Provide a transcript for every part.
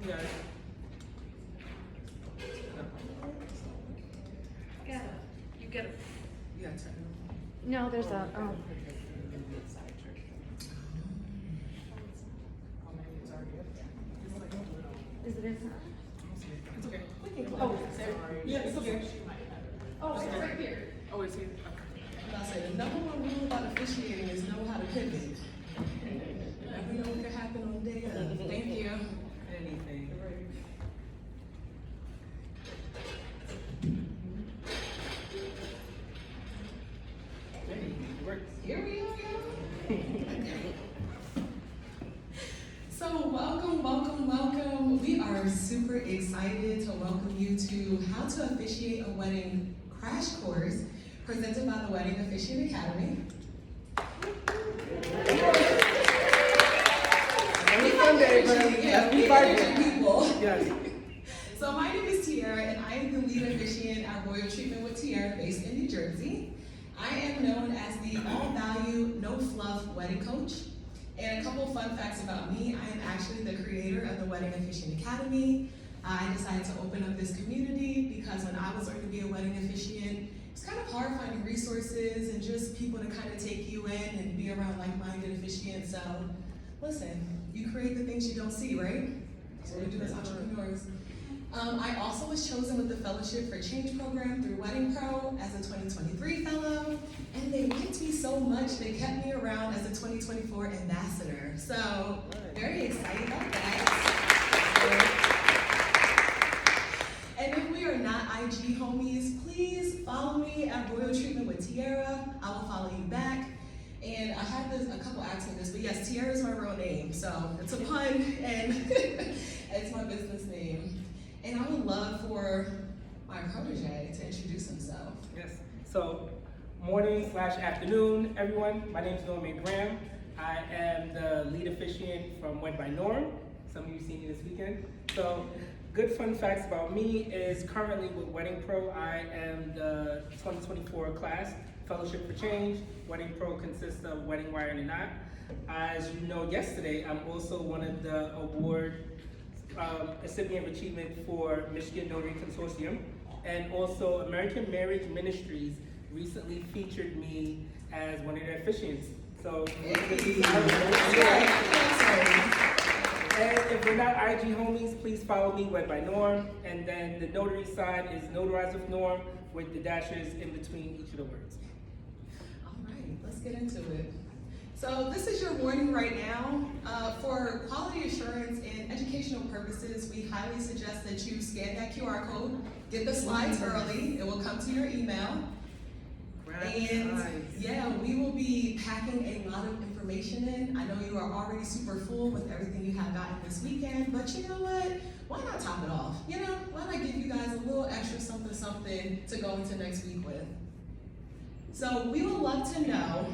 Yeah. Get it. You get it. Yeah, turn it No, there's a. Oh. Is it inside? It's okay. Oh, Yeah, it's okay. oh, it's right here. Oh, it's here. I say the number one rule about officiating is know how to pivot. Never know what could happen on day of. Thank you. Anything. Here we go. So welcome. We are super excited to welcome you to How to Officiate a Wedding Crash Course presented by the Wedding Officiant Academy. We energy people. Yes. So my name is Tiara, and I am the lead officiant at Royal Treatment with Tiara, based in New Jersey. I am known as the all-value, no-fluff wedding coach. And a couple fun facts about me: I am actually the creator of the Wedding Officiant Academy. I decided to open up this community because when I was learning to be a wedding officiant, it's kind of hard finding resources and just people to kind of take you in and be around like-minded officiants. So, listen, you create the things you don't see, right? That's what we do as entrepreneurs. I also was chosen with the Fellowship for Change program through Wedding Pro as a 2023 fellow, and they liked me so much they kept me around as a 2024 ambassador. So, very excited about that. And if we are not IG homies, please follow me at Royal Treatment with Tiara. I will follow you back. And I had a couple ask me this, but yes, Tiara is my real name, so it's a pun, and it's my business name. And I would love for my protege to introduce himself. Yes. So, morning/afternoon, everyone. My name is Norman Graham. I am the lead officiant from Wed by Norm. Some of you seen me this weekend. So, good fun facts about me is currently with Wedding Pro, I am the 2024 class, Fellowship for Change. Wedding Pro consists of wedding, wire, and a knot. As you know, yesterday, I'm also one of the award recipient of achievement for Michigan Notary Consortium, and also American Marriage Ministries recently featured me as one of their officiants. So, and if we're not IG homies, please follow me, Wed by Norm, and then the notary side is Notarize with Norm, with the dashes in between each of the words. All right, let's get into it. So this is your warning right now. For quality assurance and educational purposes, we highly suggest that you scan that QR code, get the slides early, it will come to your email. And yeah, we will be packing a lot of information in. I know you are already super full with everything you have gotten this weekend, but you know what? Why not top it off? You know, why not give you guys a little extra something to go into next week with? So we would love to know,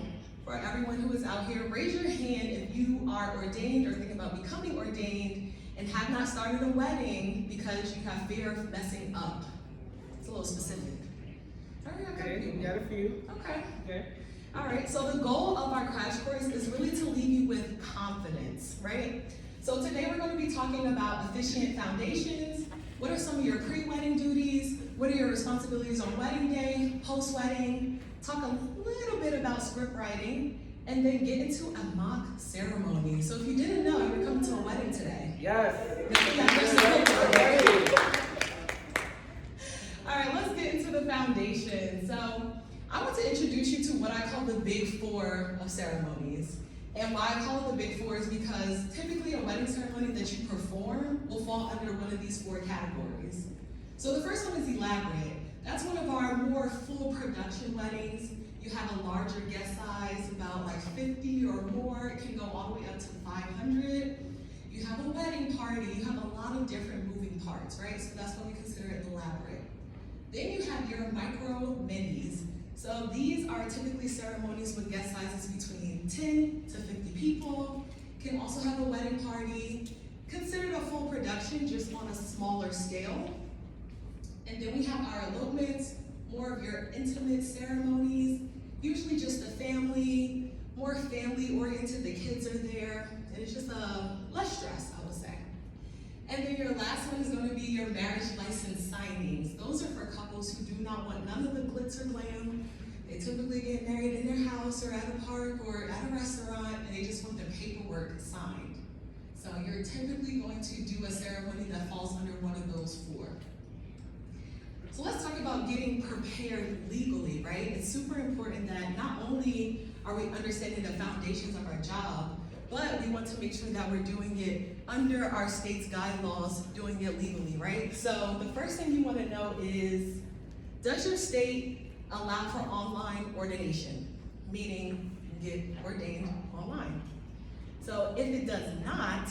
for everyone who is out here, raise your hand if you are ordained or thinking about becoming ordained and have not started a wedding because you have fear of messing up. It's a little specific. All right, Okay, we got a few. Okay. All right, so the goal of our crash course is really to leave you with confidence, right? So today we're going to be talking about officiant foundations. What are some of your pre-wedding duties? What are your responsibilities on wedding day, post-wedding? Talk a little bit about script writing, and then get into a mock ceremony. So if you didn't know, you're coming to a wedding today. Yes. All right, let's get into the foundation. So I want to introduce you to what I call the big four of ceremonies. And why I call it the big four is because typically a wedding ceremony that you perform will fall under one of these four categories. So the first one is elaborate. That's one of our more full production weddings. You have a larger guest size, about like 50 or more. It can go all the way up to 500. You have a wedding party. You have a lot of different moving parts, right? So that's why we consider it elaborate. Then you have your micro minis. So these are typically ceremonies with guest sizes between 10 to 50 people. Can also have a wedding party. Considered a full production, just on a smaller scale. And then we have our elopements, more of your intimate ceremonies, usually just the family, more family oriented, the kids are there, and it's just less stress, I would say. And then your last one is going to be your marriage license signings. Those are for couples who do not want none of the glitz or glam. They typically get married in their house or at a park or at a restaurant, and they just want the paperwork signed. So you're typically going to do a ceremony that falls under one of those four. So let's talk about getting prepared legally, right? It's super important that not only are we understanding the foundations of our job, but we want to make sure that we're doing it under our state's guide laws, doing it legally, right? So the first thing you want to know is, does your state allow for online ordination? Meaning, you get ordained online. So if it does not,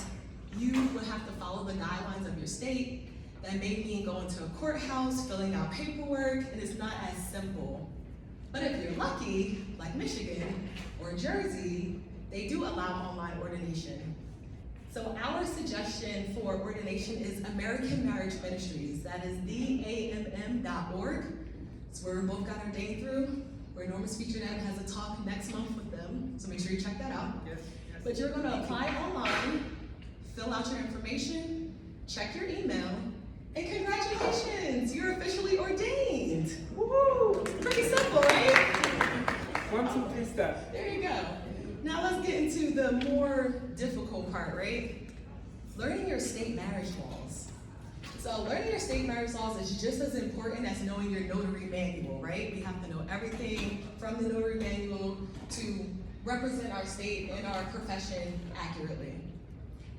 you will have to follow the guidelines of your state. That may mean going to a courthouse, filling out paperwork, and it's not as simple. But if you're lucky, like Michigan or Jersey, they do allow online ordination. So our suggestion for ordination is American Marriage Ministries. That is theamm.org. It's where we both got ordained through, where Norma's featured at, has a talk next month with them. So make sure you check that out. Yes. But you're gonna apply online, fill out your information, check your email, and congratulations, you're officially ordained. Woo! Pretty simple, right? 1, 2, 3 steps. There you go. Now let's get into the more difficult part, right? Learning your state marriage laws. So learning your state marriage laws is just as important as knowing your notary manual, right? We have to know everything from the notary manual to represent our state and our profession accurately.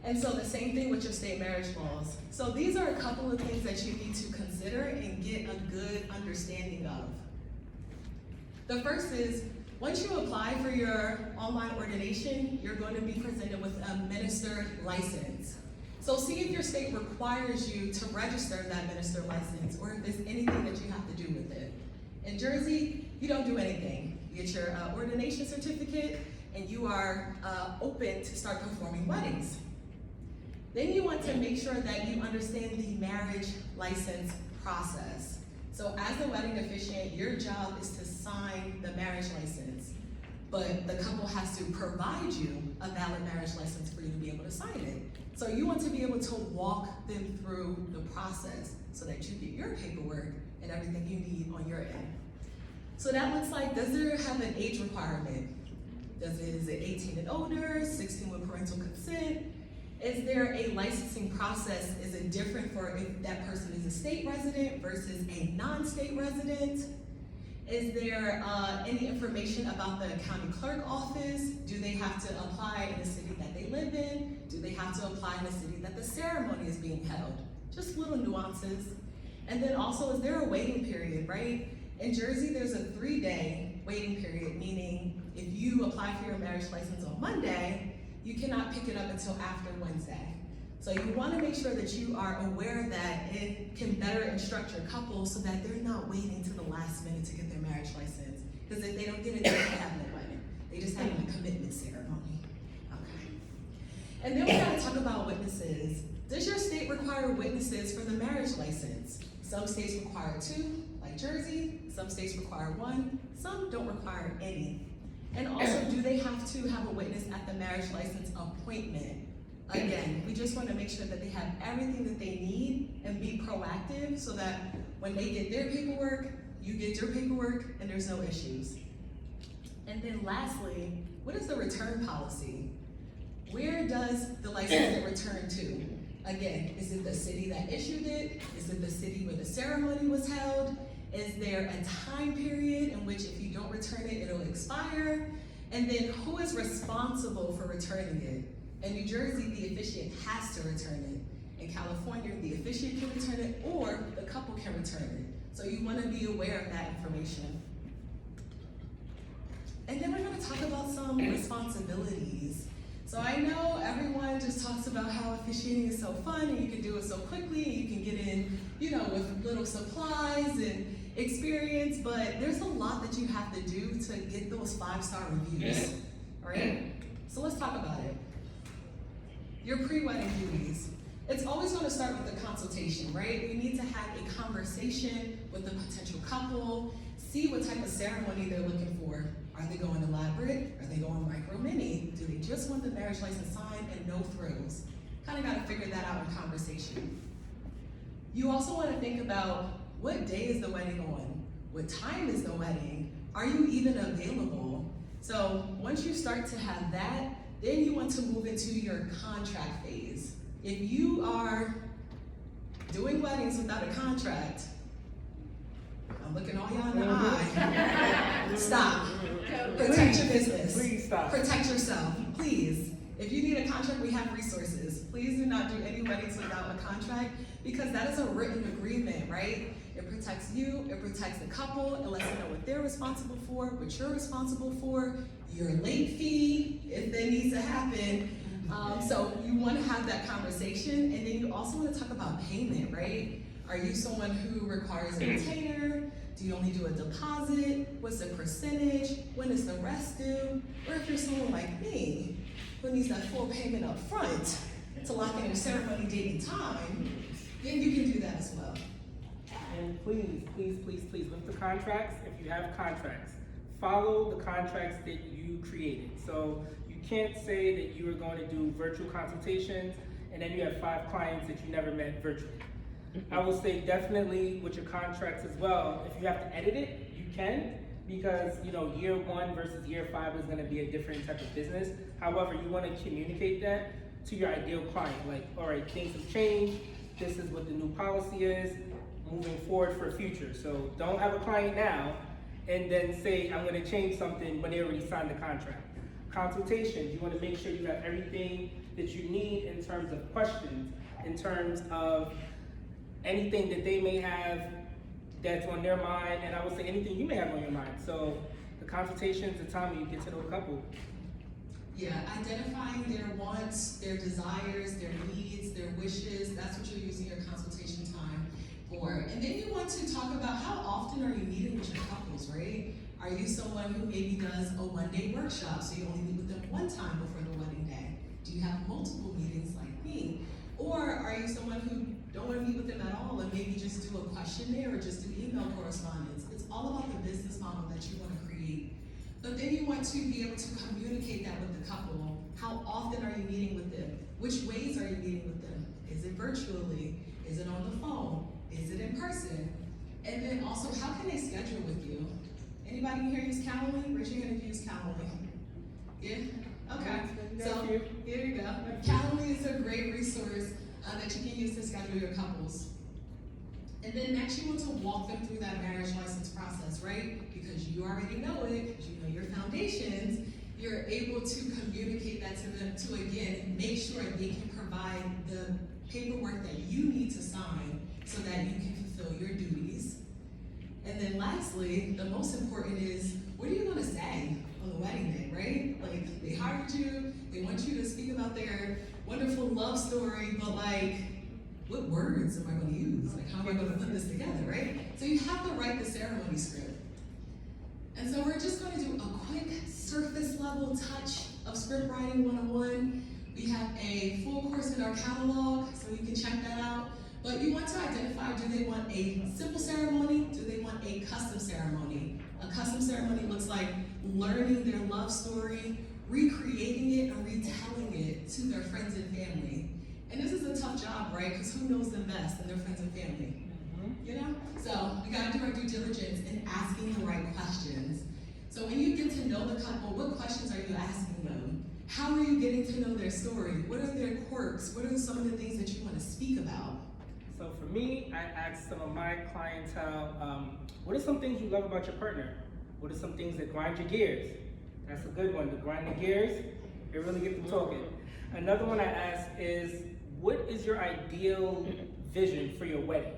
And so the same thing with your state marriage laws. So these are a couple of things that you need to consider and get a good understanding of. The first is, once you apply for your online ordination, you're going to be presented with a ministered license. So see if your state requires you to register that ministered license, or if there's anything that you have to do with it. In Jersey, you don't do anything. You get your ordination certificate, and you are open to start performing weddings. Then you want to make sure that you understand the marriage license process. So as a wedding officiant, your job is to sign the marriage license, but the couple has to provide you a valid marriage license for you to be able to sign it. So you want to be able to walk them through the process so that you get your paperwork and everything you need on your end. So that looks like, does there have an age requirement? Is it 18 and older, 16 with parental consent? Is there a licensing process? Is it different for if that person is a state resident versus a non-state resident? Is there any information about the county clerk office? Do they have to apply in the city that they live in? Do they have to apply in the city that the ceremony is being held? Just little nuances. And then also, is there a waiting period, right? In Jersey, there's a 3-day waiting period, meaning if you apply for your marriage license on Monday, you cannot pick it up until after Wednesday. So you want to make sure that you are aware that it can better instruct your couple so that they're not waiting to the last minute to get their marriage license. Because if they don't get it, they don't have no wedding. They just have a commitment ceremony. Okay. And then we got to talk about witnesses. Does your state require witnesses for the marriage license? Some states require 2, like Jersey. Some states require 1. Some don't require any. And also, do they have to have a witness at the marriage license appointment? Again, we just want to make sure that they have everything that they need and be proactive so that when they get their paperwork, you get your paperwork and there's no issues. And then lastly, what is the return policy? Where does the license get returned to? Again, is it the city that issued it? Is it the city where the ceremony was held? Is there a time period in which if you don't return it, it'll expire? And then who is responsible for returning it? In New Jersey, the officiant has to return it. In California, the officiant can return it or the couple can return it. So you want to be aware of that information. And then we're going to talk about some responsibilities. So I know everyone just talks about how officiating is so fun and you can do it so quickly and you can get in, with little supplies and experience, but there's a lot that you have to do to get those 5-star reviews, right? So let's talk about it. Your pre-wedding duties. It's always going to start with a consultation, right? You need to have a conversation with the potential couple, see what type of ceremony they're looking for. Are they going elaborate? Are they going micro mini? Do they just want the marriage license signed and no thrills? kind of got to figure that out in conversation. You also want to think about what day is the wedding on? What time is the wedding? Are you even available? So once you start to have that, then you want to move into your contract phase. If you are doing weddings without a contract, I'm looking all y'all in the eye. Stop. Protect your business. Please stop. Protect yourself, please. If you need a contract, we have resources. Please do not do any weddings without a contract because that is a written agreement, right? It protects you, it protects the couple, it lets you know what they're responsible for, what you're responsible for, your late fee, if that needs to happen. So you want to have that conversation, and then you also want to talk about payment, right? Are you someone who requires a retainer? Do you only do a deposit? What's the percentage? When is the rest due? Or if you're someone like me, who needs that full payment up front to lock in your ceremony date and time, then you can do that as well. And please, please, please, please, with the contracts, if you have contracts, follow the contracts that you created. So you can't say that you are going to do virtual consultations and then you have 5 clients that you never met virtually. I will say definitely with your contracts as well, if you have to edit it, you can, because year 1 versus year 5 is going to be a different type of business. However, you want to communicate that to your ideal client, like, all right, things have changed, this is what the new policy is, moving forward for future. So don't have a client now and then say, I'm going to change something when they already signed the contract. Consultations, you want to make sure you have everything that you need in terms of questions, in terms of anything that they may have that's on their mind, and I would say anything you may have on your mind. So the consultations, the time when you get to know a couple. Yeah, identifying their wants, their desires, their needs, their wishes, that's what you're using your consultation time for. And then you want to talk about how often are you meeting with your couples, right? Are you someone who maybe does a one-day workshop, so you only meet with them one time before the wedding day? Do you have multiple meetings like me? Or are you someone who don't want to meet with them at all and maybe just do a questionnaire or just do email correspondence? It's all about the business model that you want to create. But then you want to be able to communicate that with the couple. How often are you meeting with them? Which ways are you meeting with them? Is it virtually? Is it on the phone? Is it in person? And then also, how can they schedule with you? Anybody in here use Calendly? Raise your hand if you use Calendly. Yeah? Okay. So here you go. Calendly is a great resource that you can use to schedule your couples. And then next you want to walk them through that marriage license process, right? Because you already know it, because you know your foundations, you're able to communicate that to them to, again, make sure they can provide the paperwork that you need to sign so that you can fulfill your duties. And then lastly, the most important is, what are you going to say on the wedding day, right? Like, they hired you, they want you to speak about their wonderful love story, but like, what words am I going to use? Like, how am I going to put this together, right? So you have to write the ceremony script. And so we're just going to do a quick surface level touch of script writing 101. We have a full course in our catalog, so you can check that out. But you want to identify, do they want a simple ceremony? Do they want a custom ceremony? A custom ceremony looks like learning their love story, recreating it, and retelling it to their friends and family. And this is a tough job, right? Because who knows them best than their friends and family? You know? So we gotta do our due diligence in asking the right questions. So when you get to know the couple, what questions are you asking them? How are you getting to know their story? What are their quirks? What are some of the things that you want to speak about? So for me, I ask some of my clientele, what are some things you love about your partner? What are some things that grind your gears? That's a good one, to grind the gears, it really gets them talking. Another one I ask is, what is your ideal vision for your wedding?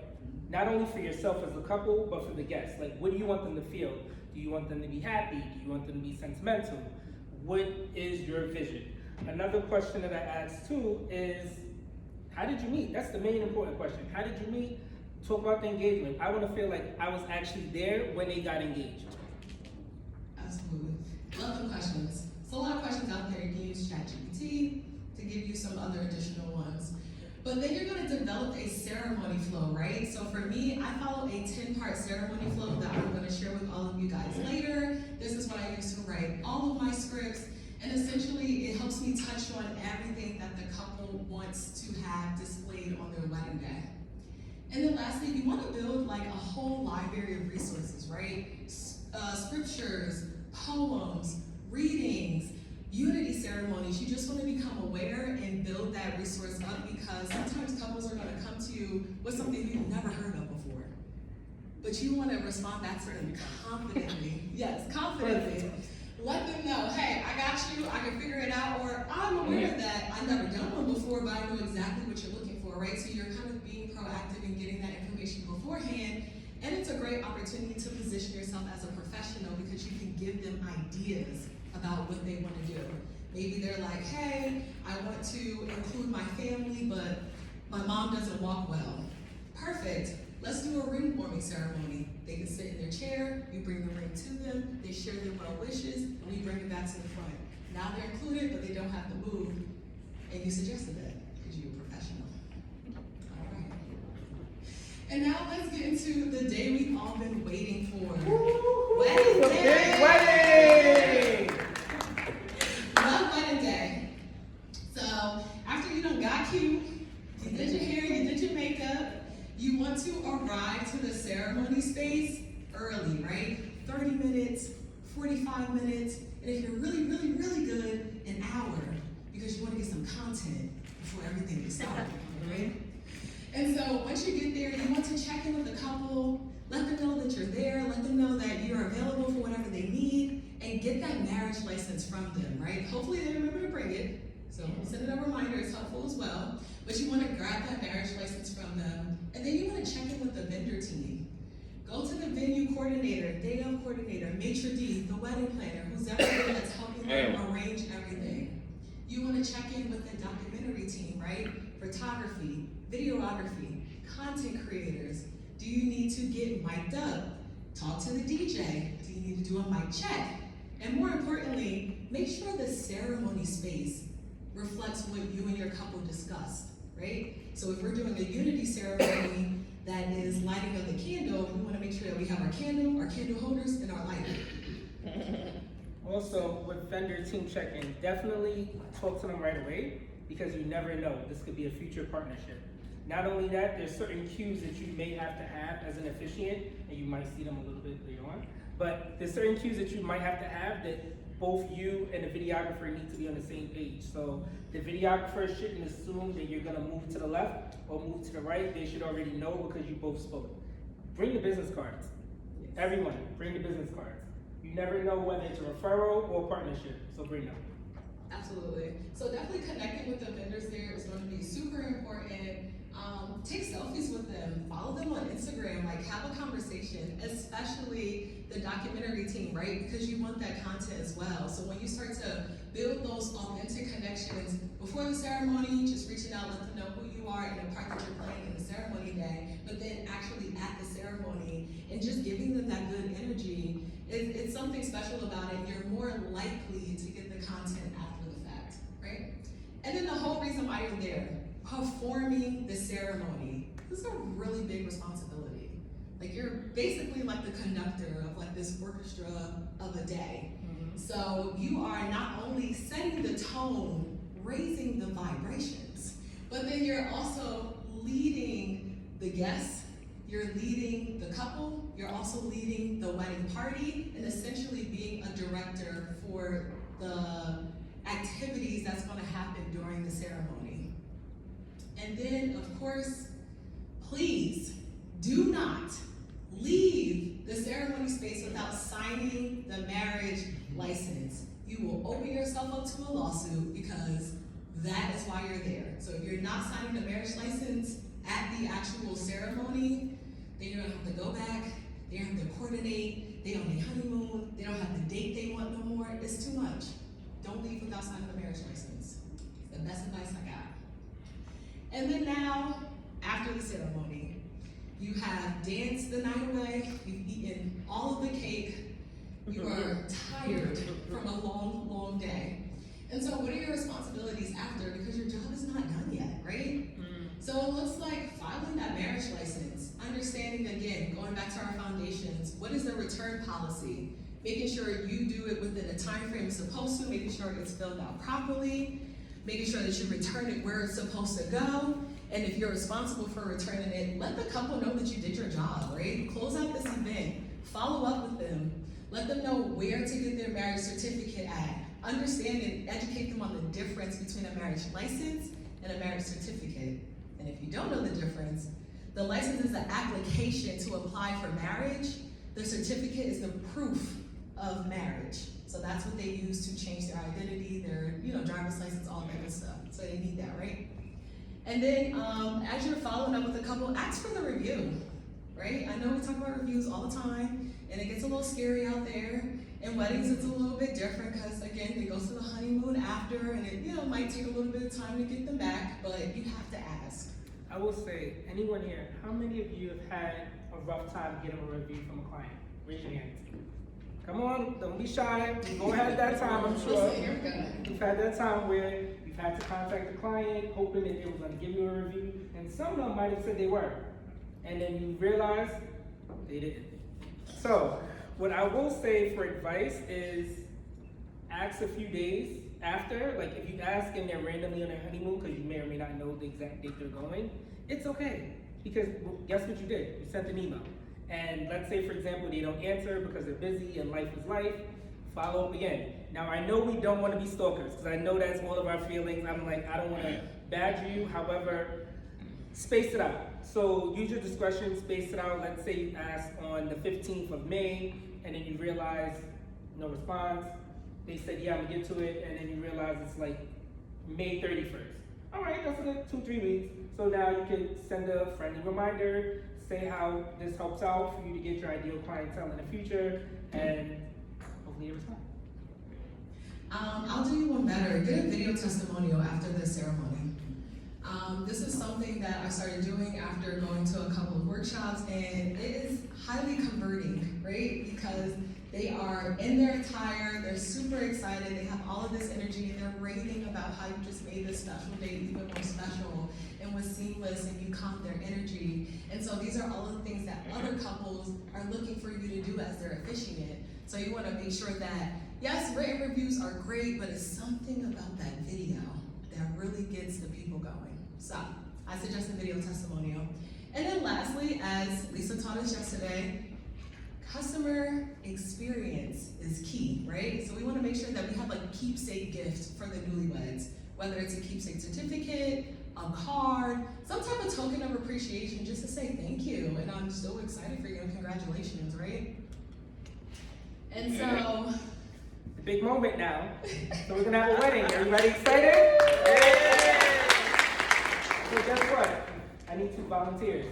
Not only for yourself as a couple, but for the guests. Like, what do you want them to feel? Do you want them to be happy? Do you want them to be sentimental? What is your vision? Another question that I ask too is, how did you meet? That's the main important question. How did you meet? Talk about the engagement. I want to feel like I was actually there when they got engaged. Absolutely. Love the questions. So a lot of questions out there. You can use ChatGPT to give you some other additional ones. But then you're going to develop a ceremony flow, right? So for me, I follow a 10-part ceremony flow that I'm going to share with all of you guys later. This is what I use to write all of my scripts. And essentially, it helps me touch on everything that the couple wants wants to have displayed on their wedding day. And then lastly, you want to build like a whole library of resources, right? Scriptures, poems, readings, unity ceremonies. You just want to become aware and build that resource up, because sometimes couples are going to come to you with something you've never heard of before. But you want to respond back to them confidently. Yes, confidently. Let them know, hey, I got you, I can figure it out, or I'm aware that I've never done one before, but I know exactly what you're looking for, right? So you're kind of being proactive and getting that information beforehand, and it's a great opportunity to position yourself as a professional, because you can give them ideas about what they want to do. Maybe they're like, hey, I want to include my family, but my mom doesn't walk well. Perfect. Let's do a ring forming ceremony. They can sit in their chair, you bring the ring to them, they share their well wishes, and we bring it back to the front. Now they're included, but they don't have to move, and you suggested that because you're a professional. All right. And now let's get into the day we've all been waiting for. Wedding day! Wedding! Love wedding day. So after you done got cute, you did your hair, you did your makeup, you want to arrive to the ceremony space early, right? 30 minutes, 45 minutes, and if you're really, really, really good, an hour, because you want to get some content before everything gets started, right? And so once you get there, you want to check in with the couple, let them know that you're there, let them know that you're available for whatever they need, and get that marriage license from them, right? Hopefully they remember to bring it, so send it a reminder, it's helpful as well. But you want to grab that marriage license from them, and then you want to check in with the vendor team. Go to the venue coordinator, day of coordinator, maitre d', the wedding planner, who's everything that's helping them arrange everything. You want to check in with the documentary team, right? Photography, videography, content creators. Do you need to get mic'd up? Talk to the DJ. Do you need to do a mic check? And more importantly, make sure the ceremony space reflects what you and your couple discussed, right? So if we're doing a unity ceremony that is lighting of the candle, we want to make sure that we have our candle holders, and our lighter. Also, with vendor team check-in, definitely talk to them right away, because you never know. This could be a future partnership. Not only that, there's certain cues that you may have to have as an officiant, and you might see them a little bit later on, but there's certain cues that you might have to have that both you and the videographer need to be on the same page. So the videographer shouldn't assume that you're gonna move to the left or move to the right. They should already know, because you both spoke. Bring the business cards. Everyone, bring the business cards. You never know whether it's a referral or a partnership, so bring them. Absolutely. So definitely connecting with the vendors there is going to be super important. Take selfies with them, follow them on Instagram, like have a conversation, especially the documentary team, right? Because you want that content as well. So when you start to build those authentic connections before the ceremony, just reaching out, let them know who you are and the part that you're playing in the ceremony day, but then actually at the ceremony and just giving them that good energy, it's something special about it. You're more likely to get the content after the fact, right? And then the whole reason why you're there, performing the ceremony. This is a really big responsibility. Like, you're basically like the conductor of like this orchestra of a day. Mm-hmm. So you are not only setting the tone, raising the vibrations, but then you're also leading the guests, you're leading the couple, you're also leading the wedding party, and essentially being a director for the activities that's going to happen during the ceremony. And then, of course, please do not leave the ceremony space without signing the marriage license. You will open yourself up to a lawsuit, because that is why you're there. So if you're not signing the marriage license at the actual ceremony, then you're gonna have to go back, they have to coordinate, they on their honeymoon, they don't have the date they want no more. It's too much. Don't leave without signing the marriage license. It's the best advice I got. And then now, after the ceremony, you have danced the night away, you've eaten all of the cake, you are tired from a long, long day. And so what are your responsibilities after? Because your job is not done yet, right? So it looks like filing that marriage license, understanding, again, going back to our foundations, what is the return policy? Making sure you do it within the time frame it's supposed to, making sure it's filled out properly. making sure that you return it where it's supposed to go. And if you're responsible for returning it, let the couple know that you did your job, right? Close out this event, follow up with them, let them know where to get their marriage certificate at. Understand and educate them on the difference between a marriage license and a marriage certificate. And if you don't know the difference, the license is the application to apply for marriage. The certificate is the proof of marriage. So that's what they use to change their identity, their driver's license, all that good stuff. So they need that, right? And then as you're following up with a couple, ask for the review, right? I know we talk about reviews all the time, and it gets a little scary out there. In weddings, it's a little bit different because, again, they go to the honeymoon after, and it might take a little bit of time to get them back, but you have to ask. I will say, anyone here, how many of you have had a rough time getting a review from a client? Raise your hand. Come on, don't be shy. We've all had that time, I'm sure. You've had that time where you've had to contact the client, hoping that they were going to give you a review, and some of them might have said they were. And then you realize they didn't. So, what I will say for advice is ask a few days after. Like if you ask and they're randomly on their honeymoon because you may or may not know the exact date they're going, it's okay. Because guess what you did? You sent an email. And let's say, for example, they don't answer because they're busy and life is life. Follow up again. Now, I know we don't want to be stalkers because I know that's all of our feelings. I'm like, I don't want to badger you. However, space it out. So use your discretion, space it out. Let's say you ask on the 15th of May and then you realize no response. They said, yeah, I'm gonna get to it. And then you realize it's like May 31st. All right, that's in 2-3 weeks. So now you can send a friendly reminder, say how this helps out for you to get your ideal clientele in the future, and hopefully you respond. I'll do you one better. Get a video testimonial after the ceremony. This is something that I started doing after going to a couple of workshops, and it is highly converting, right? Because they are in their attire, they're super excited, they have all of this energy, and they're raving about how you just made this special day even more special and was seamless, and you calmed their energy. And so these are all the things that other couples are looking for you to do as their officiant. So you want to make sure that, yes, written reviews are great, but it's something about that video that really gets the people going. So I suggest a video testimonial. And then lastly, as Lisa taught us yesterday, customer experience is key, right? So we want to make sure that we have a keepsake gift for the newlyweds, whether it's a keepsake certificate, a card, some type of token of appreciation just to say thank you. And I'm so excited for you and congratulations, right? And so, The big moment now. So we're gonna have a wedding. Everybody excited? Yeah. So guess what? I need 2 volunteers.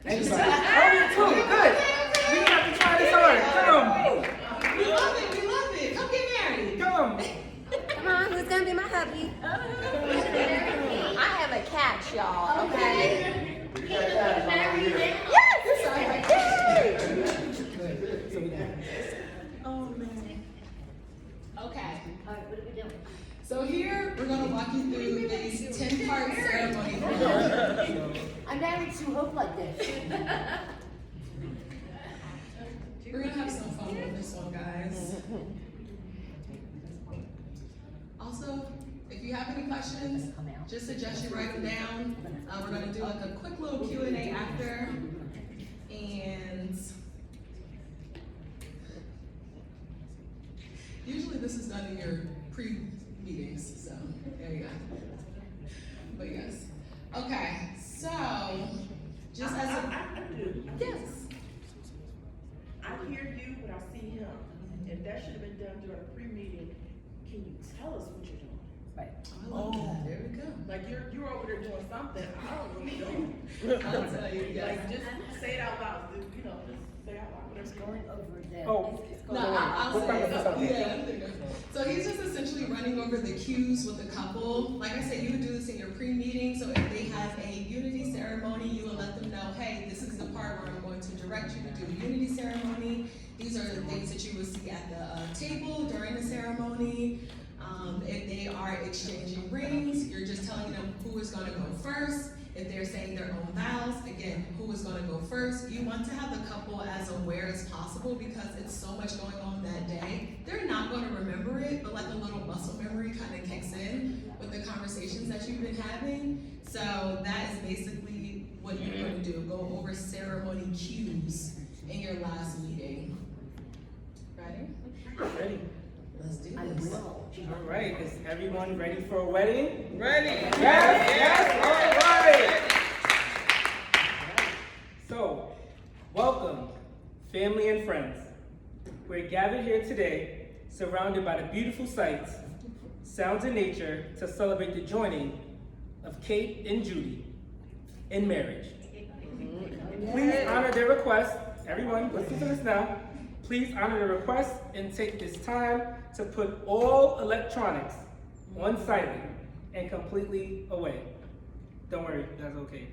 Anybody? Oh, 2, good. We don't have to try this hard. Come. we love it, come get married. Come. Come on, who's gonna be my hubby? I have a catch, y'all, okay? So we got Oh man. Okay. All right, what are we doing? So here we're gonna walk you through this 10-part ceremony. I'm married to hope like this. We're gonna have some fun with this one, guys. Also, if you have any questions, just suggest you write them down. We're gonna do like a quick little Q&A after. And usually this is done in your pre-meetings, so there you go. But yes. Okay, so just as a I do. yes. I hear you, but I see him. If that should have been done during a pre-meeting, can you tell us what you're doing? Right. I love that. There we go. Like you're over there doing something. I don't really know. I'll tell you, yes. Like just say it out loud. You know, just say it out loud. Whatever's going on. Over there. Oh. No, I'll We'll say talk about it. this Yeah. So he's just essentially running over the cues with the couple. Like I said, you would do this in your pre-meeting. So if they have a unity ceremony, you will let them know, hey, this is the part where I'm going to direct you to do the unity ceremony. These are the things that you will see at the table during the ceremony. If they are exchanging rings, you're just telling them who is going to go first. If they're saying their own vows, again, who is gonna go first? You want to have the couple as aware as possible because it's so much going on that day. They're not gonna remember it, but like a little muscle memory kind of kicks in with the conversations that you've been having. So that is basically what you're gonna do. Go over ceremony cues in your last meeting. Ready? Ready. Let's do this. All right, is everyone ready for a wedding? Ready. Yes, all right. So, welcome, family and friends. We're gathered here today, surrounded by the beautiful sights, sounds of nature, to celebrate the joining of Kate and Judy in marriage. Please honor their request. Everyone, listen to this now. Please honor the request and take this time to put all electronics on silent and completely away. Don't worry, that's okay.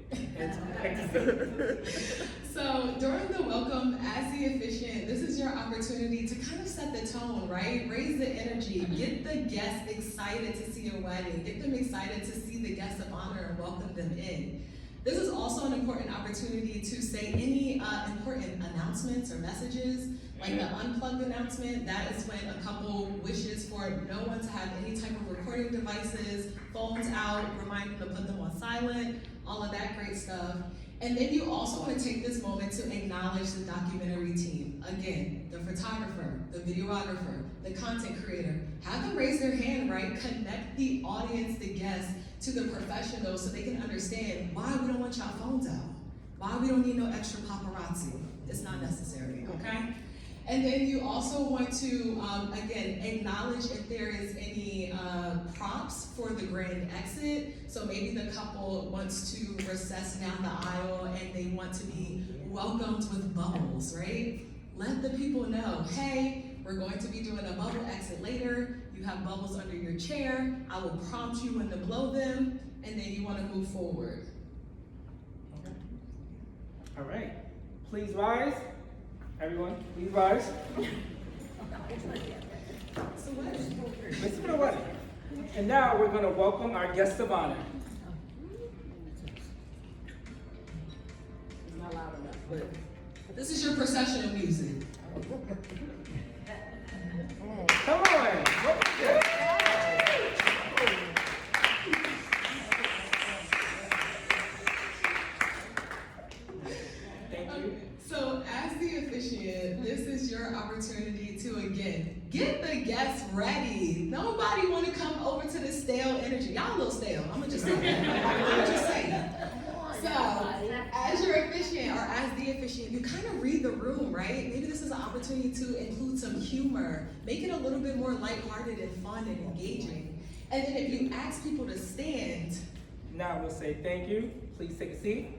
So during the welcome as the officiant, this is your opportunity to kind of set the tone, right? Raise the energy, get the guests excited to see your wedding, get them excited to see the guests of honor and welcome them in. This is also an important opportunity to say any important announcements or messages, like the unplugged announcement. That is when a couple wishes for no one to have any type of recording devices, phones out, remind them to put them on silent, all of that great stuff. And then you also want to take this moment to acknowledge the documentary team. Again, the photographer, the videographer, the content creator. Have them raise their hand, right? Connect the audience, the guests, to the professionals so they can understand why we don't want y'all phones out, why we don't need no extra paparazzi. It's not necessary, okay? And then you also want to, again, acknowledge if there is any props for the grand exit. So maybe the couple wants to recess down the aisle and they want to be welcomed with bubbles, right? Let the people know, hey, we're going to be doing a bubble exit later. You have bubbles under your chair. I will prompt you when to blow them, and then you want to move forward. Okay. All right, please rise. Everyone, please rise. So what? It's been a wedding. And now we're going to welcome our guests of honor. Not loud enough, but. This is your processional music. Come on. Thank you. So as the officiant, this is your opportunity to, again, get the guests ready. Nobody want to come over to the stale energy. Y'all a little stale. I'm going to just say that. I'm going to just say that. So, as your officiant or as the officiant, you kind of read the room, right? Maybe this is an opportunity to include some humor, make it a little bit more lighthearted and fun and engaging. And then if you ask people to stand, Now we'll say thank you. Please take a seat.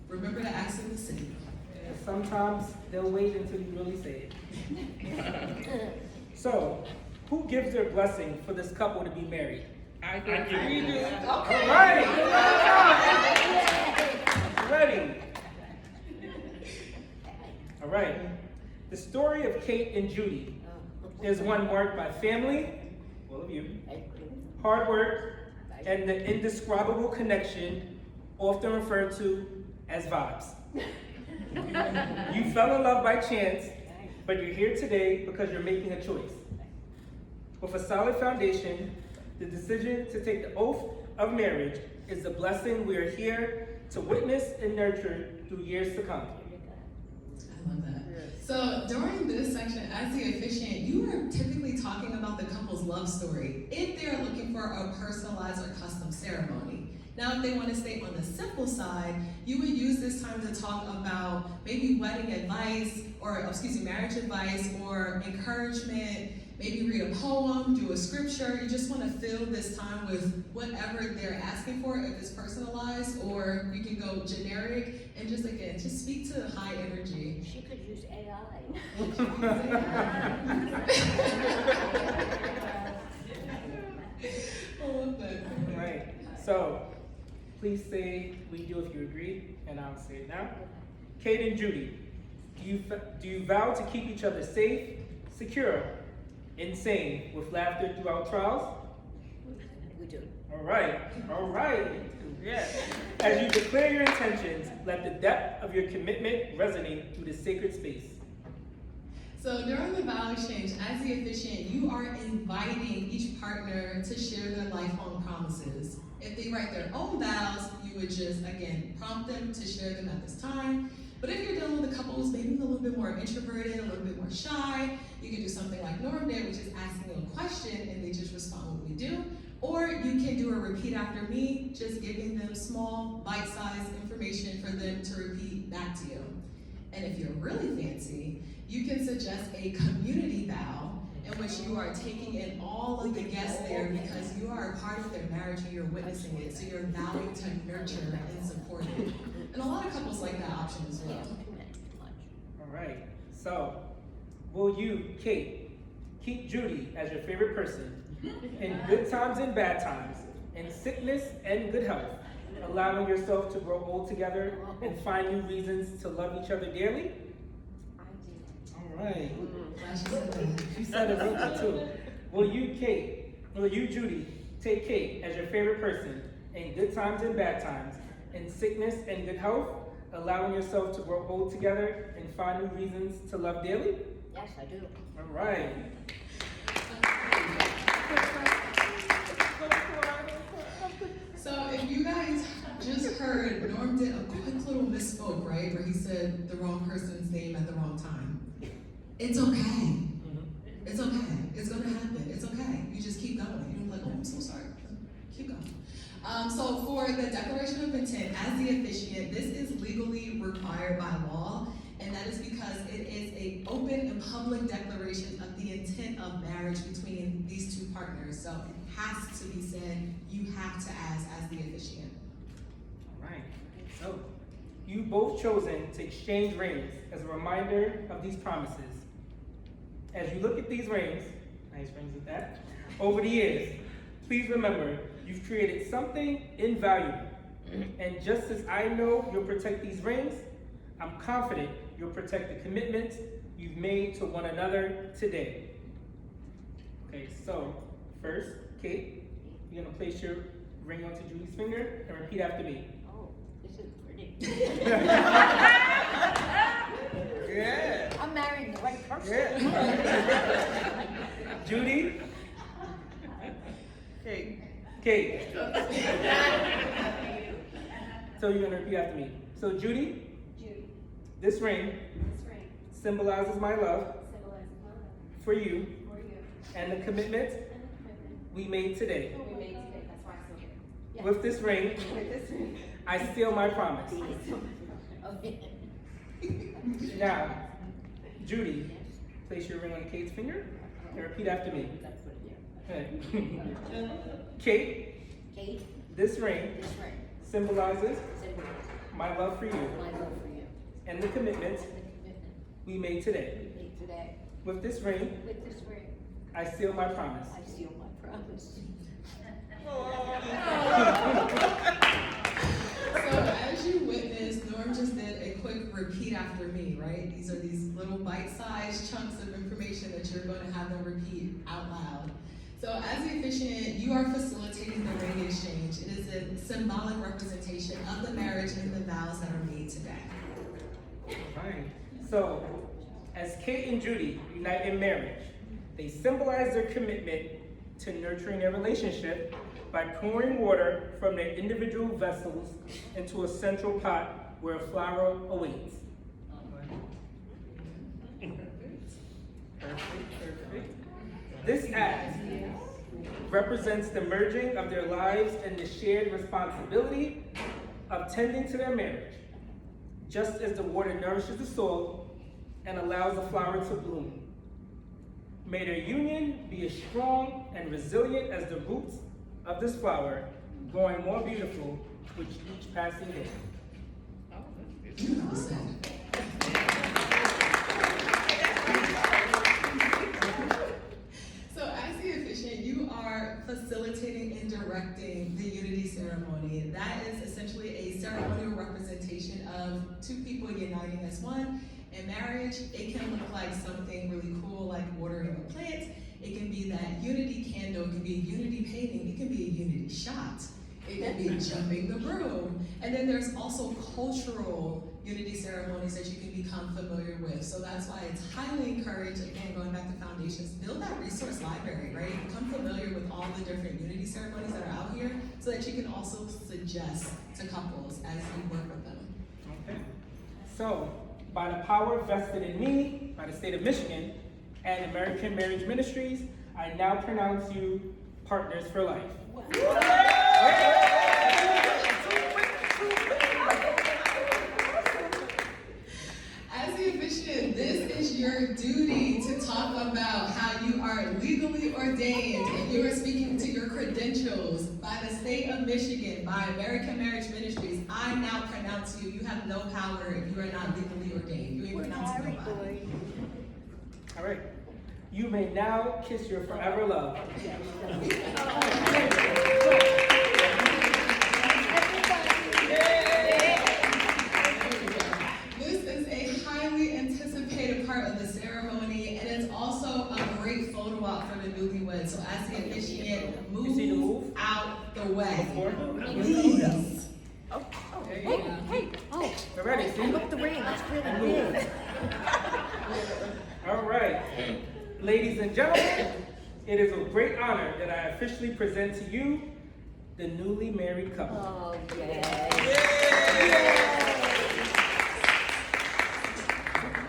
remember to ask them to sit. And sometimes they'll wait until you really say it. So, who gives their blessing for this couple to be married? I do. Okay. All right. Ready. All right. The story of Kate and Judy is one marked by family, all of you, hard work, and the indescribable connection, often referred to as vibes. You fell in love by chance, but you're here today because you're making a choice. With a solid foundation, the decision to take the oath of marriage is the blessing we are here to witness and nurture through years to come. I love that. So during this section, as the officiant, you are typically talking about the couple's love story if they're looking for a personalized or custom ceremony. Now, if they want to stay on the simple side, you would use this time to talk about maybe wedding advice, or marriage advice, or encouragement. Maybe read a poem, do a scripture. You just want to fill this time with whatever they're asking for, if it's personalized, or you can go generic and just speak to high energy. She could use AI. I love that. Right. So, please say we do if you agree, and I'll say it now. Kate and Judy, do you vow to keep each other safe, secure, and sane with laughter throughout trials? We do. All right. Yeah. As you declare your intentions, let the depth of your commitment resonate through the sacred space. So during the vow exchange, as the officiant, you are inviting each partner to share their lifelong promises. If they write their own vows, you would just, again, prompt them to share them at this time. But if you're dealing with a couple who's maybe a little bit more introverted, a little bit more shy, you can do something like Norm did, which is asking a question and they just respond what we do. Or you can do a repeat after me, just giving them small, bite-sized information for them to repeat back to you. And if you're really fancy, you can suggest a community vow in which you are taking in all of the guests there because you are a part of their marriage and you're witnessing it. So you're vowing to nurture and support it. And a lot of couples like that option as well. All right. So, will you, Kate, keep Judy as your favorite person in good times and bad times, in sickness and good health, allowing yourself to grow old together and find new reasons to love each other dearly? All right. She said it real good too. Will you, Judy, take Kate as your favorite person in good times and bad times, in sickness and good health, allowing yourself to grow old together and find new reasons to love daily? Yes, I do. All right. So if you guys just heard, Norm did a quick little misspoke, right? Where he said the wrong person's name at the wrong time. It's okay. It's okay. It's gonna happen. It's okay. You just keep going. You're like, oh, I'm so sorry. Keep going. So for the declaration of intent, as the officiant, this is legally required by law, and that is because it is an open and public declaration of the intent of marriage between these two partners. So it has to be said. You have to as the officiant. All right. So, you both chosen to exchange rings as a reminder of these promises. As you look at these rings, nice rings at that, over the years, please remember you've created something invaluable. And just as I know you'll protect these rings, I'm confident you'll protect the commitments you've made to one another today. Okay, so first, Kate, you're gonna place your ring onto Julie's finger and repeat after me. Oh, this is pretty. Yeah. I'm marrying the right person. Yeah. Judy. Kate. So you're gonna repeat after me. So Judy, this ring symbolizes my love for you and the commitment we made today. That's why I'm still here. With this ring, I seal my promise. Okay. Now, Judy, place your ring on Kate's finger and repeat after me. Okay. Kate, this ring symbolizes my love for you and the commitment we made today. With this ring, I seal my promise. So as you witnessed, Norm just did a quick repeat after me, right? These are these little bite-sized chunks of information that you're going to have them repeat out loud. So as the officiant, you are facilitating the ring exchange. It is a symbolic representation of the marriage and the vows that are made today. Right. So, as Kate and Judy unite in marriage, they symbolize their commitment to nurturing their relationship by pouring water from their individual vessels into a central pot where a flower awaits. Perfect. This act represents the merging of their lives and the shared responsibility of tending to their marriage, just as the water nourishes the soil and allows the flower to bloom. May their union be as strong and resilient as the roots of this flower, growing more beautiful with each passing day. So as the officiant, you are facilitating and directing the unity ceremony. That is essentially a ceremonial representation of two people uniting as one. In marriage, it can look like something really cool like watering a plant. It can be that unity candle, it can be a unity painting, it can be a unity shot. It can be jumping the broom. And then there's also cultural unity ceremonies that you can become familiar with. So that's why it's highly encouraged, again, going back to foundations, build that resource library, right? Become familiar with all the different unity ceremonies that are out here so that you can also suggest to couples as you work with them. Okay. So, by the power vested in me by the state of Michigan and American Marriage Ministries, I now pronounce you partners for life. As the officiant, this is your duty to talk about how you are legally ordained and you are speaking to your credentials by the state of Michigan, by American Marriage Ministries. I now pronounce you. You have no power if you are not legally ordained. You ain't pronouncing nobody. All right. You may now kiss your forever love. This is a highly anticipated part of the ceremony, and it's also a great photo op for the newlyweds. So as the officiant, You see the move? out the way. Please. Hey, oh, We're ready, see? look the ring, it's really big. All right. Ladies and gentlemen, it is a great honor that I officially present to you the newly married couple. Oh, yeah.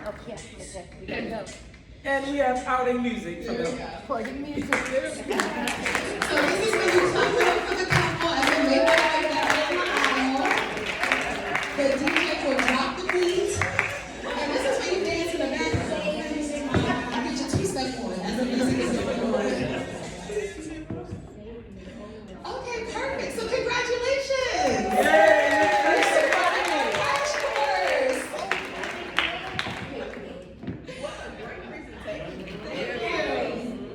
Okay, we gotta go. And we have outing music for them. Party music. So this is when you clap it up for the couple as they make their way down the aisle. The DJ will drop the beat. And this is when you dance in the background. You get your two-step on as the music is going on. Okay, perfect. So congratulations! Yay! You're surviving Crash Course! Thank you.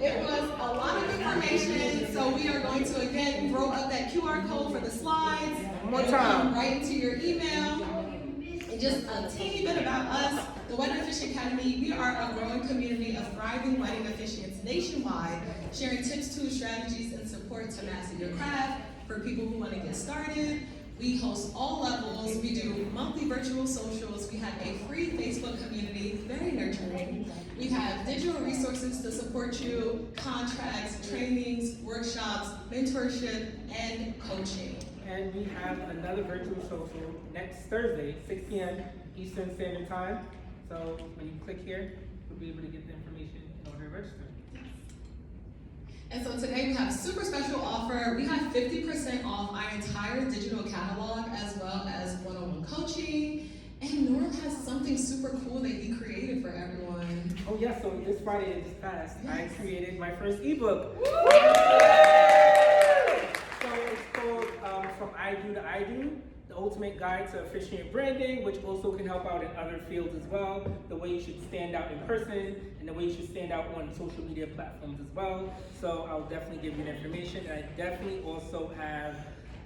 It was a lot of information, so we are going to again throw up that QR code for the slides. One more It'll come time. right into your email. And just a teeny bit about us, the Wedding Officiant Academy, we are a growing community of thriving wedding officiants nationwide, sharing tips, tools, strategies, and support to master your craft for people who want to get started. We host all levels. We do monthly virtual socials. We have a free Facebook community, very nurturing. We have digital resources to support you, contracts, trainings, workshops, mentorship, and coaching. And we have another virtual social next Thursday, 6 p.m. Eastern Standard Time. So when you click here, you'll be able to get the information in order to register. And so today we have a super special offer. We have 50% off our entire digital catalog as well as one-on-one coaching. And Norm has something super cool that he created for everyone. Oh yeah, so this Friday that just passed, I created my first ebook. So it's called From I Do to I Do, the ultimate guide to officiant branding, which also can help out in other fields as well. The way you should stand out in person and the way you should stand out on social media platforms as well. So I'll definitely give you the information, and I definitely also have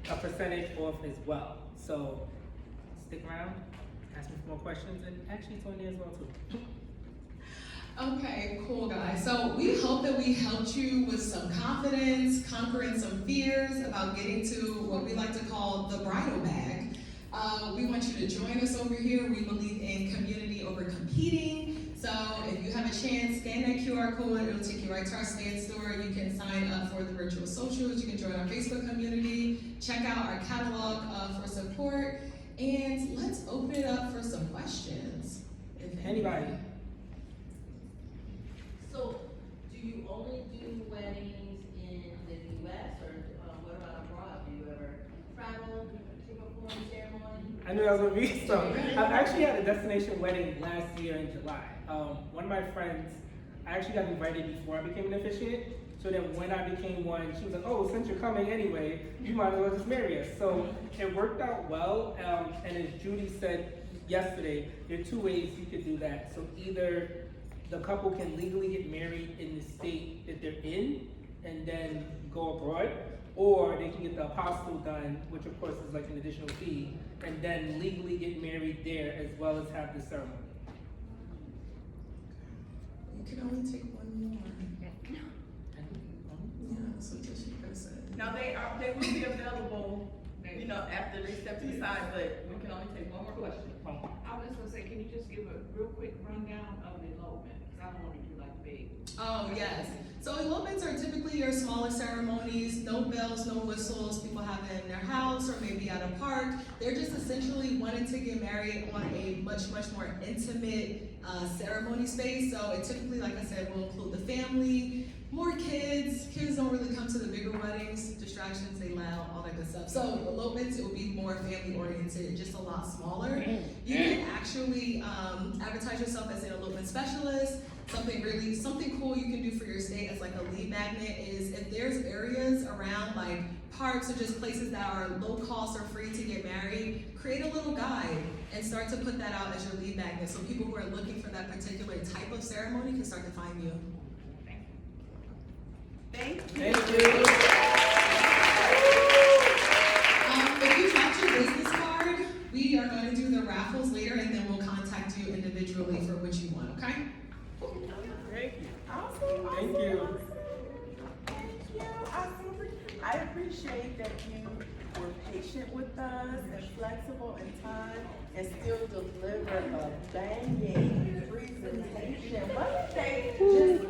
a percentage off as well. So stick around, ask me more questions, and actually it's on there as well too. Okay, cool guys. So we hope that we helped you with some confidence, conquering some fears about getting to what we like to call the bridal bag. We want you to join us over here. We believe in community over competing. So if you have a chance, scan that QR code. It'll take you right to our stand store. You can sign up for the virtual socials. You can join our Facebook community. Check out our catalog for support. And let's open it up for some questions. If Anybody? So, do you only do weddings in the U.S. or what about abroad? Do you ever travel to perform ceremony? I knew that was gonna be so. I've actually had a destination wedding last year in July. One of my friends, I actually got invited before I became an officiant. So then when I became one, she was like, oh, since you're coming anyway, you might as well just marry us. So it worked out well. And as Judy said yesterday, there are two ways you could do that. So either the couple can legally get married in the state that they're in and then go abroad, or they can get the apostle done, which of course is like an additional fee, and then legally get married there as well as have the ceremony. You can only take one more. Yeah, that's what she could have said. Now, they will be available, you know, after they step to the side, but we can only take one more question. I was just gonna say, can you just give a real quick rundown of the elopement? Cause I don't wanna do like big. Oh, yes. So elopements are typically your smaller ceremonies, no bells, no whistles, people have it in their house or maybe at a park. They're just essentially wanting to get married on a much, much more intimate ceremony space. So it typically, like I said, will include the family, more kids. Kids don't really come to the bigger weddings, distractions, they loud, all that good stuff. So elopements, it will be more family oriented, just a lot smaller. You can actually advertise yourself as an elopement specialist. Something cool you can do for your state as like a lead magnet is if there's areas around like parks or just places that are low cost or free to get married, create a little guide and start to put that out as your lead magnet so people who are looking for that particular type of ceremony can start to find you. Thank you. Thank you. If you dropped your business card, we are going to do the raffles later and then we'll contact you individually for what you want, okay? Thank you. Awesome. Thank you. Awesome. Thank you. I appreciate that you were patient with us and flexible in time and still deliver a banging presentation. Wasn't they just